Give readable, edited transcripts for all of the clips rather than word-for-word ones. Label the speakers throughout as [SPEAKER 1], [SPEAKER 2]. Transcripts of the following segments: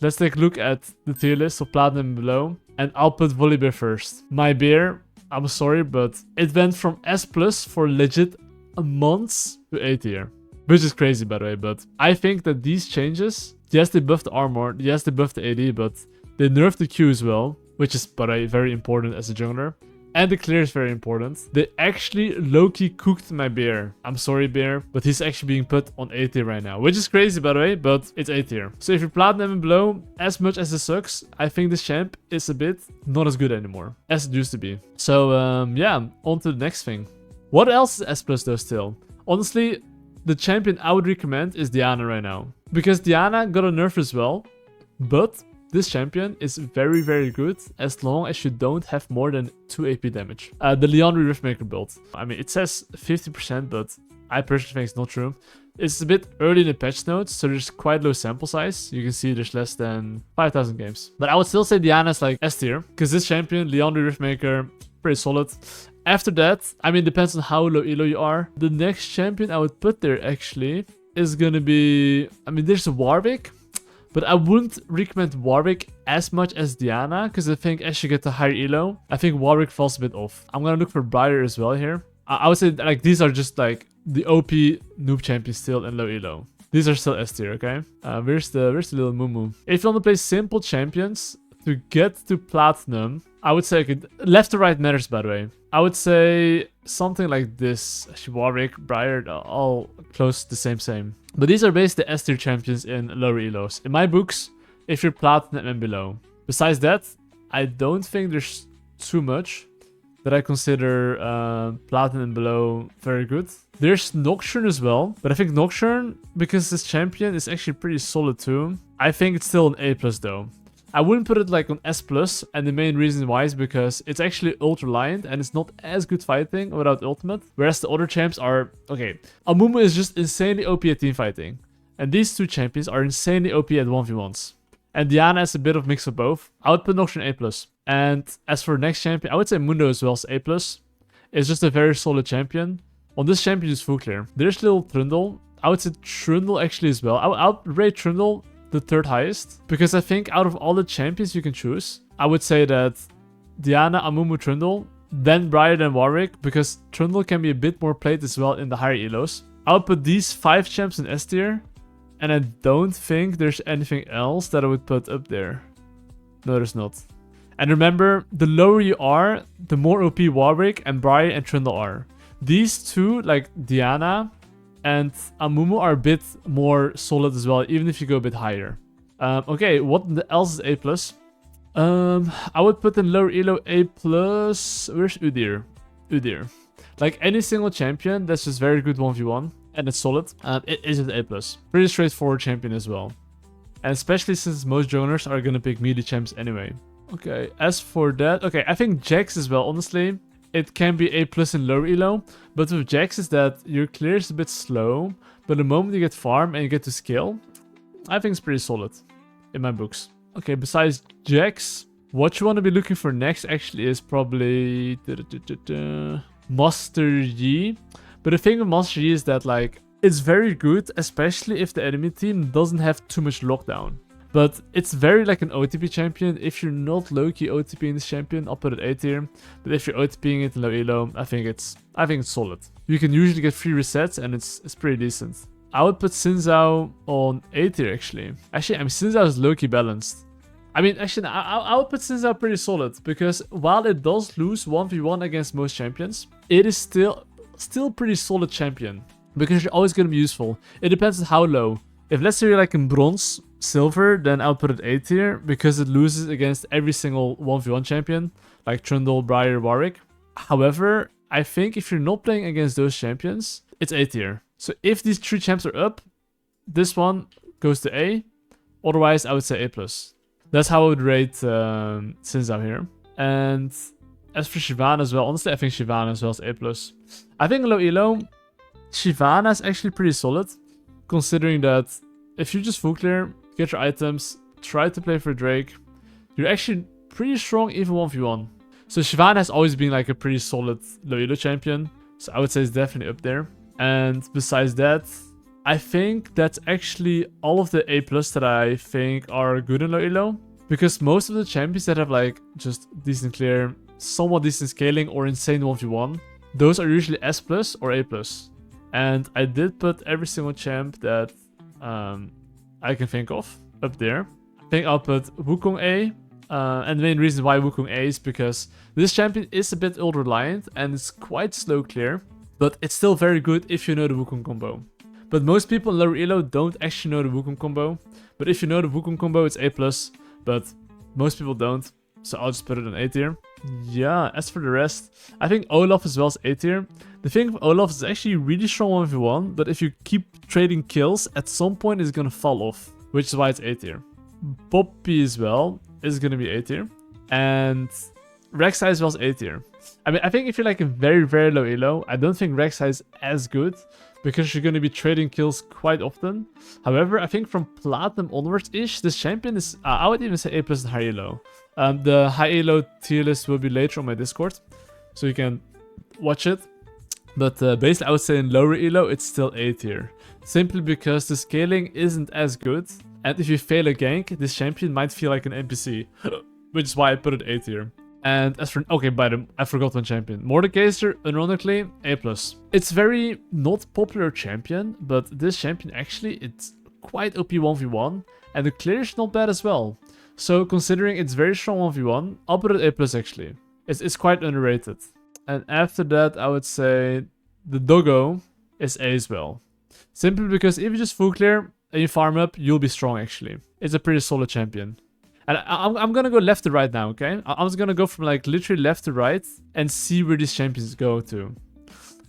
[SPEAKER 1] Let's take a look at the tier list of Platinum and below. And I'll put Volibear first. My bear, I'm sorry, but it went from S+ for legit months to A tier. Which is crazy, by the way, but I think that these changes, yes, they buffed the armor, yes, they buffed the AD, but they nerfed the Q as well, which is, by the way, very important as a jungler. And the clear is very important. They actually low-key cooked my bear. I'm sorry, bear, but he's actually being put on A tier right now, which is crazy, by the way, but it's A tier. So if you're Platinum and below, as much as it sucks, I think this champ is a bit not as good anymore as it used to be. So, yeah, on to the next thing. What else is S+ though still? Honestly, the champion I would recommend is Qiyana right now. Because Qiyana got a nerf as well, but this champion is very, very good as long as you don't have more than 2 AP damage. The Liandry Riftmaker build. I mean, it says 50%, but I personally think it's not true. It's a bit early in the patch notes, so there's quite low sample size. You can see there's less than 5,000 games. But I would still say Qiyana is like S tier, because this champion, Liandry Riftmaker, pretty solid. After that, I mean, depends on how low elo you are. The next champion I would put there actually is gonna be... I mean, there's a Warwick. But I wouldn't recommend Warwick as much as Qiyana, because I think as you get to higher elo, I think Warwick falls a bit off. I'm gonna look for Briar as well here. I would say like these are just like the OP noob champions still in low elo. These are still S tier, okay? Where's the little Amumu? If you want to play simple champions to get to Platinum, I would say, okay, left to right matters, by the way. I would say something like this. Actually, Warwick, Briar, all close to the same. But these are basically the S tier champions in lower elos. In my books, if you're Platinum and below. Besides that, I don't think there's too much that I consider Platinum and below very good. There's Nocturne as well. But I think Nocturne, because this champion is actually pretty solid too, I think it's still an A+ though. I wouldn't put it like on S+, and the main reason why is because it's actually ultra-liant and it's not as good fighting without ultimate, whereas the other champs are... Okay, Amumu is just insanely OP at team fighting, and these two champions are insanely OP at 1v1s. And Qiyana is a bit of mix of both. I would put Nocturne A+. And as for next champion, I would say Mundo as well as A+. It's just a very solid champion. On this champion is full clear. There's little Trundle. I would say Trundle actually as well. I'll rate Trundle the third highest, because I think out of all the champions you can choose, I would say that Qiyana, Amumu, Trundle, then Briar, then Warwick, because Trundle can be a bit more played as well in the higher elos. I would put these 5 champs in S tier, and I don't think there's anything else that I would put up there. No, there's not. And remember, the lower you are, the more OP Warwick and Briar and Trundle are. These two, like Qiyana and Amumu, are a bit more solid as well, even if you go a bit higher. Okay, what else is A+? I would put in lower elo A+. Where's Udyr? Udyr. Like any single champion that's just very good 1v1 and it's solid, it is an A+. Pretty straightforward champion as well. And especially since most junglers are gonna pick melee champs anyway. Okay, as for that, okay, I think Jax as well, honestly. It can be A+ in lower elo, but with Jax is that your clear is a bit slow, but the moment you get farm and you get to scale, I think it's pretty solid in my books. Okay, besides Jax, what you want to be looking for next actually is probably Master Yi. But the thing with Master Yi is that like it's very good, especially if the enemy team doesn't have too much lockdown. But it's very like an OTP champion. If you're not low-key OTPing this champion, I'll put it A tier. But if you're OTPing it in low elo, I think it's solid. You can usually get free resets and it's pretty decent. I would put Xin Zhao on A tier actually. Actually, I mean Xin Zhao is low-key balanced. I mean, actually, I would put Xin Zhao pretty solid, because while it does lose 1v1 against most champions, it is still pretty solid champion, because you're always gonna be useful. It depends on how low. If let's say you're like in bronze, silver, then I'll put it A tier, because it loses against every single 1v1 champion, like Trundle, Briar, Warwick. However, I think if you're not playing against those champions, it's A tier. So if these 3 champs are up, this one goes to A. Otherwise, I would say A+. That's how I would rate Xin Zhao here. And as for Shyvana as well, honestly, I think Shyvana as well is A+. I think low elo, Shyvana is actually pretty solid, considering that if you just full clear, get your items, try to play for Drake, you're actually pretty strong even 1v1. So Shyvana has always been like a pretty solid low elo champion, so I would say it's definitely up there. And besides that, I think that's actually all of the A+ that I think are good in low elo. Because most of the champions that have like just decent clear, somewhat decent scaling or insane 1v1, those are usually S+ or A+. And I did put every single champ that I can think of up there. I think I'll put Wukong A. And the main reason why Wukong A is because this champion is a bit ult reliant and it's quite slow clear. But it's still very good if you know the Wukong combo. But most people in lower elo don't actually know the Wukong combo. But if you know the Wukong combo, it's A+. But most people don't, so I'll just put it in A tier. Yeah, as for the rest, I think Olaf as well is A tier. The thing with Olaf is actually really strong 1v1, but if you keep trading kills, at some point it's gonna fall off, which is why it's A tier. Poppy as well is gonna be A tier. And Reksai as well is A tier. I mean, I think if you're like a very, very low elo, I don't think Reksai is as good, because you're going to be trading kills quite often. However, I think from Platinum onwards-ish, this champion is, I would even say A+ and high elo. The high elo tier list will be later on my Discord, so you can watch it. But basically, I would say in lower elo, it's still A tier. Simply because the scaling isn't as good, and if you fail a gank, this champion might feel like an NPC, which is why I put it A tier. And as for, okay, I forgot one champion. Mordekaiser, ironically, A+. It's very not popular champion, but this champion actually, it's quite OP 1v1, and the clear is not bad as well. So considering it's very strong 1v1, I'll put it A+ actually. It's quite underrated. And after that, I would say the Doggo is A as well. Simply because if you just full clear and you farm up, you'll be strong actually. It's a pretty solid champion. And I'm gonna go left to right now, okay? I'm just gonna go from like literally left to right and see where these champions go to.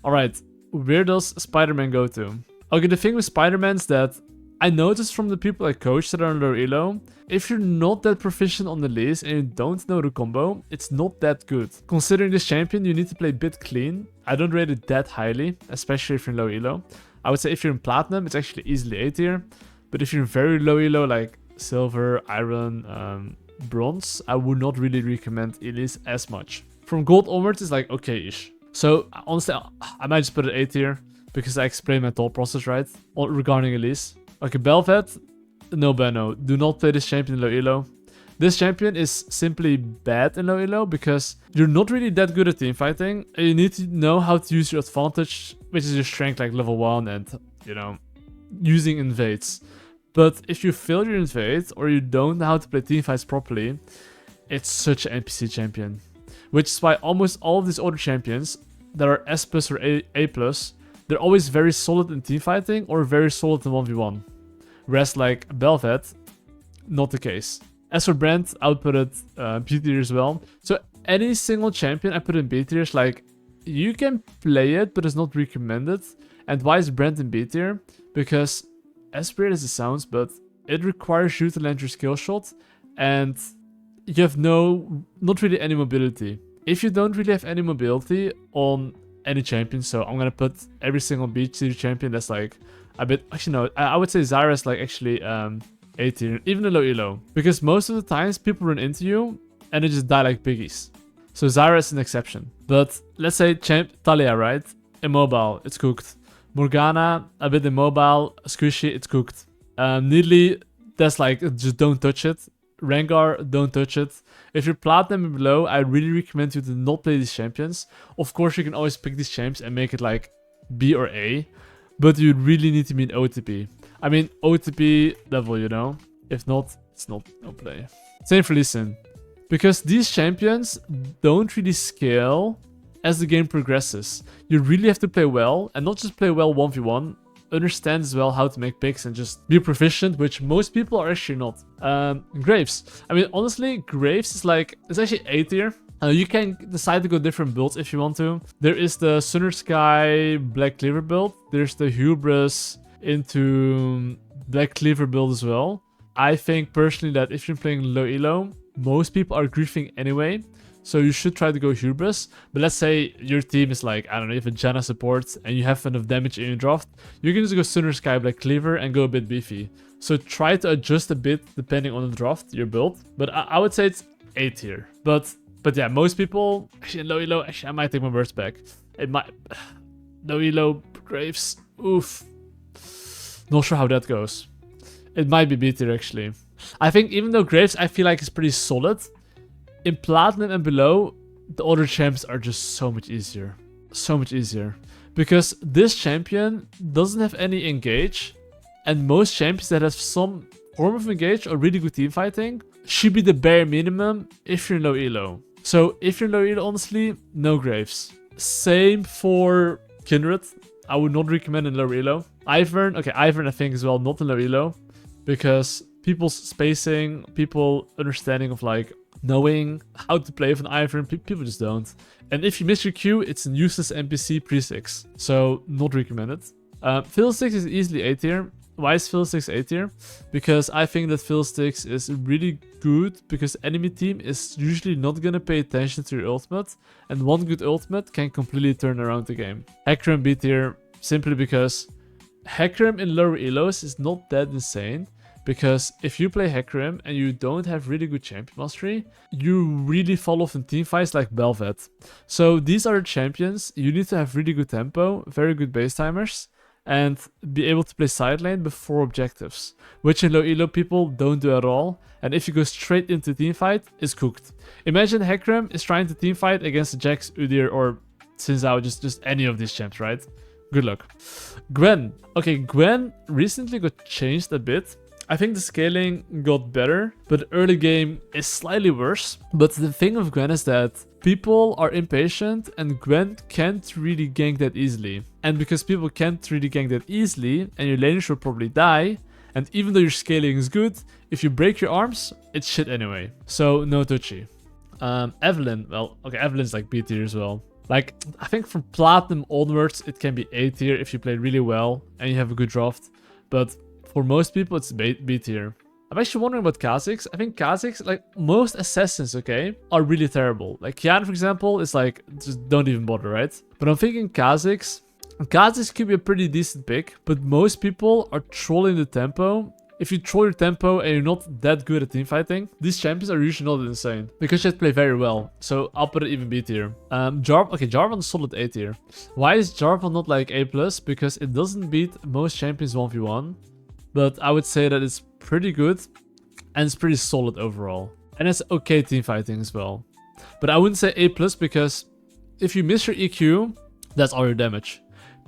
[SPEAKER 1] Alright, where does Spider-Man go to? Okay, the thing with Spider-Man is that I noticed from the people I coach that are on low elo, if you're not that proficient on the Elise and you don't know the combo, it's not that good. Considering this champion, you need to play a bit clean. I don't rate it that highly, especially if you're in low elo. I would say if you're in Platinum, it's actually easily A tier. But if you're in very low elo, like Silver, Iron, Bronze, I would not really recommend Elise as much. From Gold onwards, it's like okay-ish. So honestly, I might just put it A tier because I explained my thought process right regarding Elise. Okay, Bel Veth, no bueno. Do not play this champion in low elo. This champion is simply bad in low elo because you're not really that good at teamfighting. And you need to know how to use your advantage, which is your strength like level 1 and, you know, using invades. But if you fail your invade or you don't know how to play teamfights properly, it's such an NPC champion. Which is why almost all of these other champions that are S+ or A+, they're always very solid in teamfighting or very solid in 1v1. Whereas like Bel Veth, not the case. As for Brand, I would put it B tier as well. So any single champion I put in B tier is like, you can play it, but it's not recommended. And why is Brand in B tier? Because as weird as it sounds, but it requires you to land your skill shot, and you have not really any mobility. If you don't really have any mobility on any champion, so I'm gonna put every single B tier champion that's like a bit, actually no, I would say Zyra is like actually A tier, even a low elo, because most of the times people run into you and they just die like piggies. So Zyra is an exception. But let's say Taliyah, right? Immobile, it's cooked. Morgana, a bit immobile, squishy, it's cooked. Nidalee, that's like, just don't touch it. Rengar, don't touch it. If you're Platinum and below, I really recommend you to not play these champions. Of course, you can always pick these champs and make it like B or A, but you really need to be in OTP. I mean, OTP level, you know? If not, it's not no play. Same for Lee Sin. Because these champions don't really scale as the game progresses. You really have to play well, and not just play well 1v1, understand as well how to make picks and just be proficient, which most people are actually not. Graves. I mean, honestly, Graves is like, it's actually A tier. You can decide to go different builds if you want to. There is the Sunner Sky Black Cleaver build. There's the Hubris into Black Cleaver build as well. I think personally that if you're playing low elo, most people are griefing anyway. So you should try to go Hubris. But let's say your team is like, I don't know, if a Janna support and you have enough damage in your draft, you can just go Sunner Sky Black Cleaver and go a bit beefy. So try to adjust a bit depending on the draft, your build. But I would say it's A tier. But yeah, most people, actually in low elo, actually I might take my words back. It might, low elo, Graves, oof. Not sure how that goes. It might be B tier actually. I think even though Graves I feel like is pretty solid, in Platinum and below, the other champs are just so much easier. So much easier. Because this champion doesn't have any engage, and most champions that have some form of engage or really good team fighting should be the bare minimum if you're in low elo. So if you're in low elo, honestly, no Graves. Same for Kindred. I would not recommend in low elo. Ivern, okay, Ivern I think as well, not in low elo. Because people's spacing, people understanding of like knowing how to play with an Ivern, people just don't. And if you miss your Q, it's a useless NPC pre-6. So not recommended. Fiddlesticks is easily A tier. Why is Fiddlesticks A tier? Because I think that Fiddlesticks is really good because enemy team is usually not gonna pay attention to your ultimate, and one good ultimate can completely turn around the game. Hecarim B tier simply because Hecarim in lower elos is not that insane. Because if you play Hecarim and you don't have really good champion mastery, you really fall off in teamfights like Bel Veth. So these are the champions. You need to have really good tempo, very good base timers, and be able to play side lane before objectives, which in low elo people don't do at all. And if you go straight into teamfight, it's cooked. Imagine Hecarim is trying to teamfight against Jax, Udyr, or Xin Zhao, just any of these champs, right? Good luck. Gwen. Okay, Gwen recently got changed a bit. I think the scaling got better, but early game is slightly worse. But the thing of Gwen is that people are impatient and Gwen can't really gank that easily. And because people can't really gank that easily and your laners will probably die, and even though your scaling is good, if you break your arms, it's shit anyway. So no touchy. Evelyn, well, okay, Evelyn's like B tier as well. Like, I think from Platinum onwards, it can be A tier if you play really well and you have a good draft. But for most people, it's B tier. I'm actually wondering about Kha Zix. I think Kha Zix, like most assassins, okay, are really terrible. Like Qiyana, for example, is like, just don't even bother, right? But I'm thinking Kha Zix could be a pretty decent pick, but most people are trolling the tempo. If you troll your tempo and you're not that good at teamfighting, these champions are usually not insane because you have to play very well. So I'll put it even B tier. Jarvan solid A tier. Why is Jarvan not like A+? Because it doesn't beat most champions 1v1. But I would say that it's pretty good and it's pretty solid overall. And it's okay team fighting as well. But I wouldn't say A+, because if you miss your EQ, that's all your damage.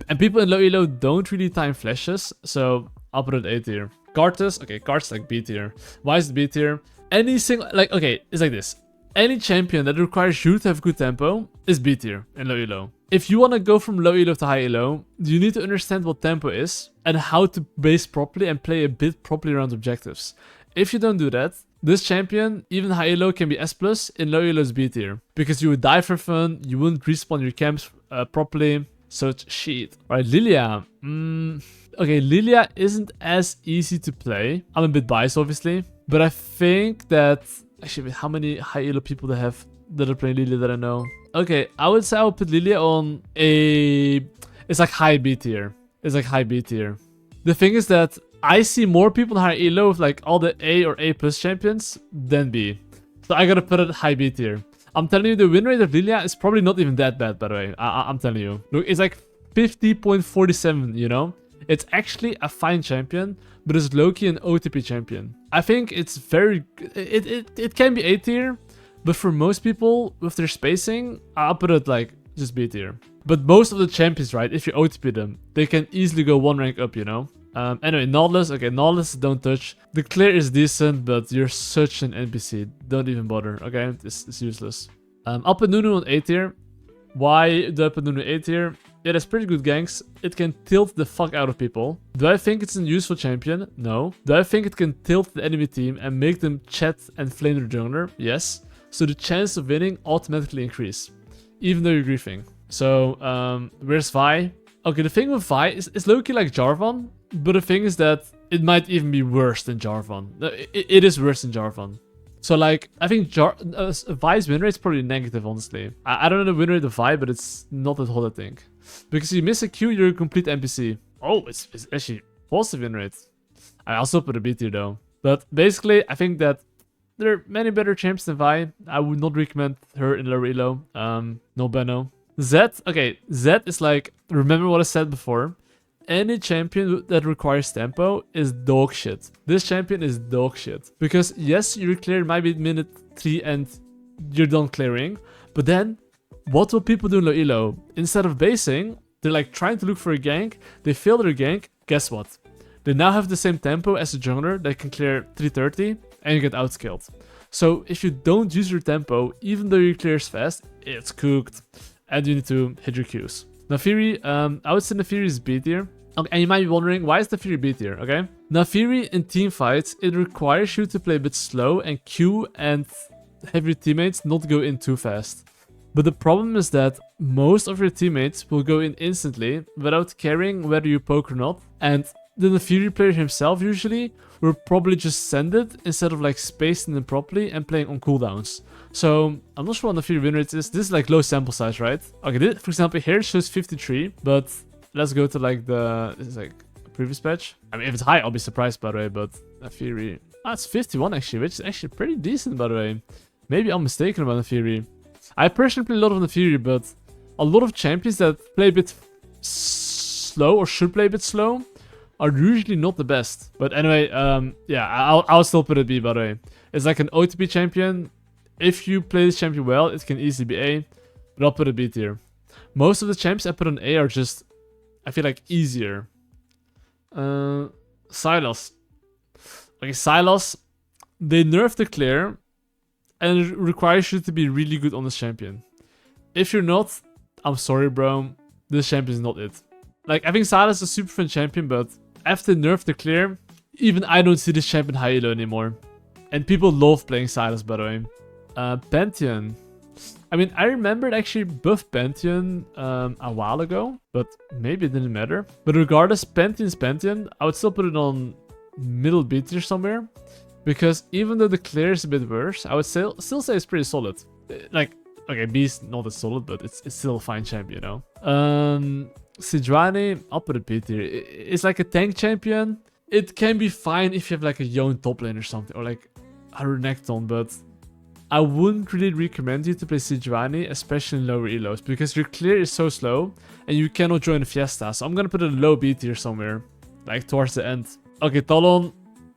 [SPEAKER 1] And people in low elo don't really time flashes, so I'll put it A tier. Karthus, okay, Karthus like B tier. Why is it B tier? Any single, like, okay, it's like this. Any champion that requires you to have good tempo is B tier in low elo. If you want to go from low elo to high elo, you need to understand what tempo is and how to base properly and play a bit properly around objectives. If you don't do that, this champion, even high elo, can be S+, in low elo is B tier. Because you would die for fun, you wouldn't respawn your camps properly, so it's shit. Alright, Lilia. Okay, Lilia isn't as easy to play. I'm a bit biased, obviously. But I think that... Actually, how many high elo people that are playing Lilia that I know? Okay, I would say I would put Lilia on a... It's like high B tier. It's like high B tier. The thing is that I see more people in high elo with like all the A or A+ champions than B. So I gotta put it high B tier. I'm telling you, the win rate of Lilia is probably not even that bad, by the way. I'm telling you. Look, it's like 50.47, you know? It's actually a fine champion, but it's low-key an OTP champion. I think it's very... It can be A tier, but for most people with their spacing, I'll put it like just B tier. But most of the champions, right, if you OTP them, they can easily go one rank up, you know? Anyway, Nautilus, okay, Nautilus don't touch. The clear is decent, but you're such an NPC. Don't even bother, okay? It's useless. I'll put Nunu on A tier. Why do I put Nunu A tier? It has pretty good ganks. It can tilt the fuck out of people. Do I think it's a useful champion? No. Do I think it can tilt the enemy team and make them chat and flame their jungler? Yes. So the chance of winning automatically increase, even though you're griefing. So, where's Vi? Okay, the thing with Vi is low-key like Jarvan, but the thing is that it might even be worse than Jarvan. It is worse than Jarvan. So like, I think Vi's win rate is probably negative, honestly. I don't know the win rate of Vi, but it's not that hot, I think. Because you miss a Q, you're a complete NPC. Oh, it's actually positive win rate. I also put a B tier though. But basically, I think that there are many better champs than Vi. I would not recommend her in low elo. No bueno. Zed, okay, Zed is like, remember what I said before. any champion that requires tempo is dog shit. This champion is dog shit. Because yes, your clear might be minute 3 and you're done clearing. But then, what will people do in low elo? Instead of basing, they're like trying to look for a gank. They fail their gank. Guess what? They now have the same tempo as a jungler that can clear 330 and you get outskilled. So if you don't use your tempo, even though your clear is fast, it's cooked. And you need to hit your Qs. Naafiri, I would say Naafiri is B tier. Okay, and you might be wondering, why is Naafiri B tier, okay? Naafiri in team fights, it requires you to play a bit slow and Q and have your teammates not go in too fast. But the problem is that most of your teammates will go in instantly without caring whether you poke or not. And the Naafiri player himself usually will probably just send it instead of like spacing them properly and playing on cooldowns. So I'm not sure what Naafiri win rate is. This is like low sample size, right? Okay, this, for example, here it shows 53, but let's go to like this is like a previous patch. I mean, if it's high, I'll be surprised by the way, but Naafiri, it's 51 actually, which is actually pretty decent by the way. Maybe I'm mistaken about Naafiri. I personally play a lot of Naafiri, but a lot of champions that play a bit slow or should play a bit slow are usually not the best. But anyway, yeah, I'll still put it B by the way. It's like an OTP champion. If you play this champion well, it can easily be A, but I'll put it B tier. Most of the champs I put on A are just, I feel like, easier. Sylas. Okay, Sylas, they nerfed the clear, and it requires you to be really good on this champion. If you're not, I'm sorry bro, this champion is not it. Like, I think Sylas is a super fun champion, but after nerf the clear, even I don't see this champion high elo anymore. And people love playing Sylas by the way. Pantheon. I mean, I remembered actually buff Pantheon a while ago, but maybe it didn't matter. But regardless, Pantheon's Pantheon, I would still put it on middle B tier somewhere. Because even though the clear is a bit worse, I would still say it's pretty solid. Like, okay, B is not as solid, but it's still a fine champion, you know? Shyvana, I'll put it B tier. It's like a tank champion. It can be fine if you have like a Yone top lane or something, or like a Renekton, but I wouldn't really recommend you to play Shyvana, especially in lower elos, because your clear is so slow and you cannot join a Fiesta. So I'm gonna put it in low B tier somewhere, like towards the end. Okay, Talon,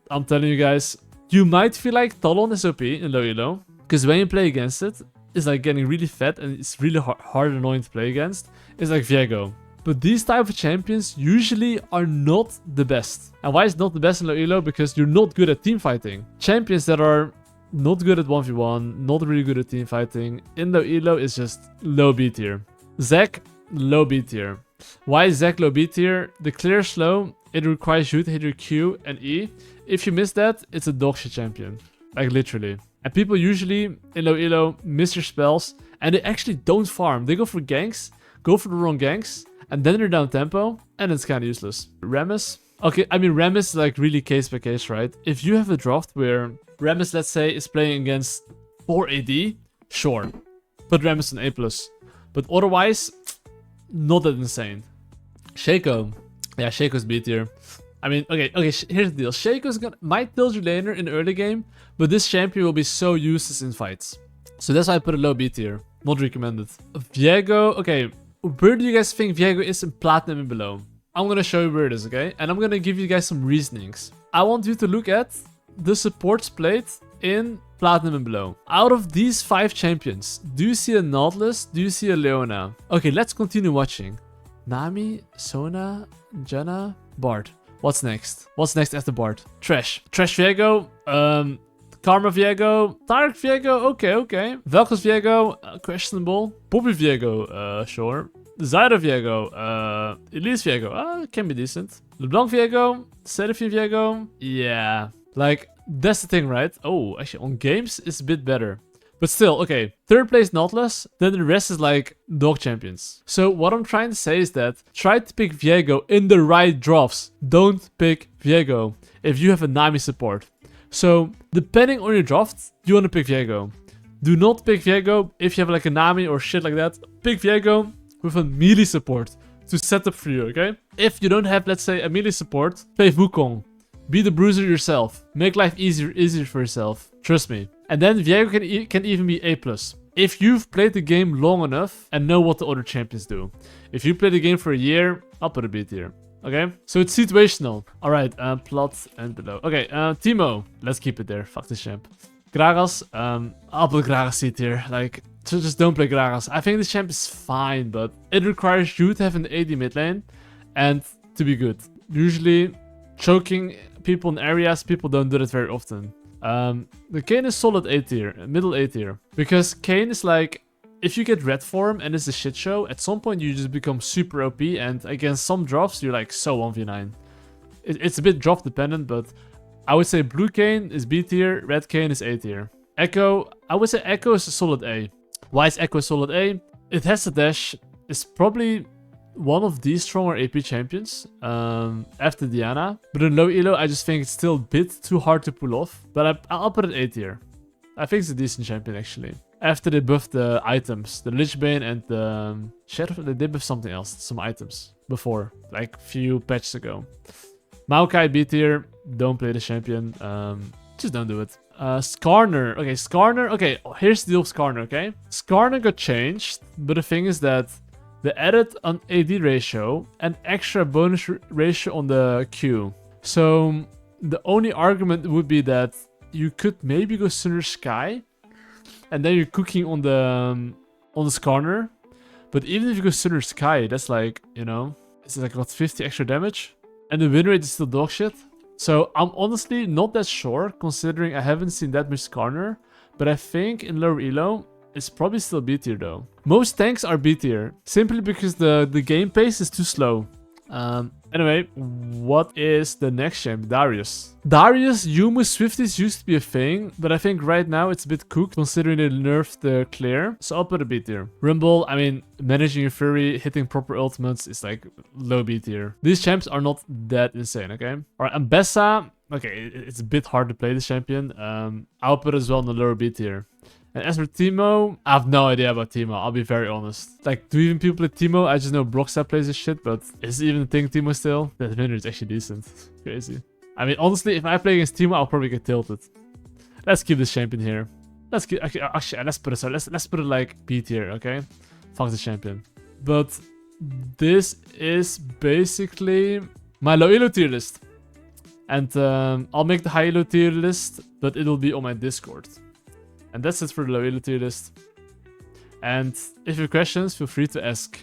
[SPEAKER 1] I'm telling you guys, you might feel like Talon is OP in low elo, because when you play against it, it's like getting really fat and it's really hard and annoying to play against. It's like Viego. But these type of champions usually are not the best. And why is not the best in low elo? Because you're not good at team fighting. Champions that are not good at 1v1, not really good at team fighting, in low elo is just low B tier. Zac, low B tier. Why is Zac low B tier? The clear is slow, it requires you to hit your Q and E. If you miss that, it's a dogshit champion. Like literally. And people usually in low elo miss their spells and they actually don't farm. They go for ganks, go for the wrong ganks, and then they're down tempo, and it's kind of useless. Rammus. Okay, I mean Rammus is like really case by case, right? If you have a draft where Rammus, let's say, is playing against 4 AD, sure. Put Rammus on A+. But otherwise, not that insane. Shaco. Yeah, Shaco's B tier. I mean, okay, here's the deal. Shaco's might tilt your laner in the early game, but this champion will be so useless in fights. So that's why I put a low B tier. Not recommended. Viego, okay. Where do you guys think Viego is in Platinum and below? I'm gonna show you where it is, okay? And I'm gonna give you guys some reasonings. I want you to look at the supports played in Platinum and below. Out of these 5 champions, do you see a Nautilus? Do you see a Leona? Okay, let's continue watching. Nami, Sona, Janna, Bard. What's next? What's next after Bard? Trash. Trash Viego, Karma Viego, Tarek Viego, okay. Vel'Koz Viego, questionable. Poppy Viego, sure. Zyra Viego, Elise Viego, can be decent. LeBlanc Viego, Seraphine Viego, yeah. Like, that's the thing, right? Oh, actually, on games, it's a bit better. But still, okay, 3rd place Nautilus, then the rest is like dog champions. So what I'm trying to say is that try to pick Viego in the right drafts. Don't pick Viego if you have a Nami support. So, depending on your draft, you want to pick Viego. Do not pick Viego if you have like a Nami or shit like that. Pick Viego with a melee support to set up for you, okay? If you don't have, let's say, a melee support, play Wukong. Be the bruiser yourself. Make life easier for yourself. Trust me. And then Viego can even be A+. If you've played the game long enough and know what the other champions do. If you play the game for a year, I'll put a B tier. Okay, so it's situational. All right, plot and below. Okay, Teemo. Let's keep it there. Fuck this champ. Gragas. I'll put Gragas C tier. Like, just don't play Gragas. I think this champ is fine, but it requires you to have an AD mid lane and to be good. Usually, choking people in areas, people don't do that very often. The Kayn is solid A tier, middle A tier. Because Kayn is like, if you get red form and it's a shit show, at some point you just become super OP, and against some drops, you're like so 1v9. It's a bit drop dependent, but I would say blue Kayn is B tier, red Kayn is A tier. Echo, I would say Echo is a solid A. Why is Echo a solid A? It has a dash, it's probably one of the stronger AP champions after Diana. But in low elo, I just think it's still a bit too hard to pull off. But I'll put it A tier. I think it's a decent champion actually. After they buffed the items, the Lichbane and the Shadow, they did buff something else, some items before, like few patches ago. Maokai B tier, don't play the champion, just don't do it. Skarner, okay, Skarner, okay, here's the deal with Skarner, okay? Skarner got changed, but the thing is that they added an AD ratio and extra bonus ratio on the Q. So the only argument would be that you could maybe go Sunner Sky, and then you're cooking on the Skarner. But even if you go Sunner Sky, that's like, you know, it's like what, 50 extra damage, and the win rate is still dog shit. So I'm honestly not that sure, considering I haven't seen that much Skarner. But I think in lower elo, it's probably still B tier though. Most tanks are B tier, simply because the game pace is too slow. Anyway, what is the next champ? Darius. Darius, Yumu Swifties used to be a thing, but I think right now it's a bit cooked considering they nerfed the clear. So I'll put a B tier. Rumble, I mean, managing your Fury, hitting proper ultimates is like low B tier. These champs are not that insane, okay? Alright, Ambessa, okay, it's a bit hard to play this champion. I'll put it as well in the lower B tier. And as for Teemo, I have no idea about Teemo, I'll be very honest. Like, do even people play Teemo? I just know Broxah plays this shit, but is it even a thing Teemo still? That winner is actually decent. Crazy. I mean, honestly, if I play against Teemo, I'll probably get tilted. Let's keep this champion here. Let's keep, actually, let's put it so. Let's put it like B tier, okay? Fuck the champion. But this is basically my low elo tier list. And I'll make the high elo tier list, but it'll be on my Discord. And that's it for the low elo tier list. And if you have questions, feel free to ask.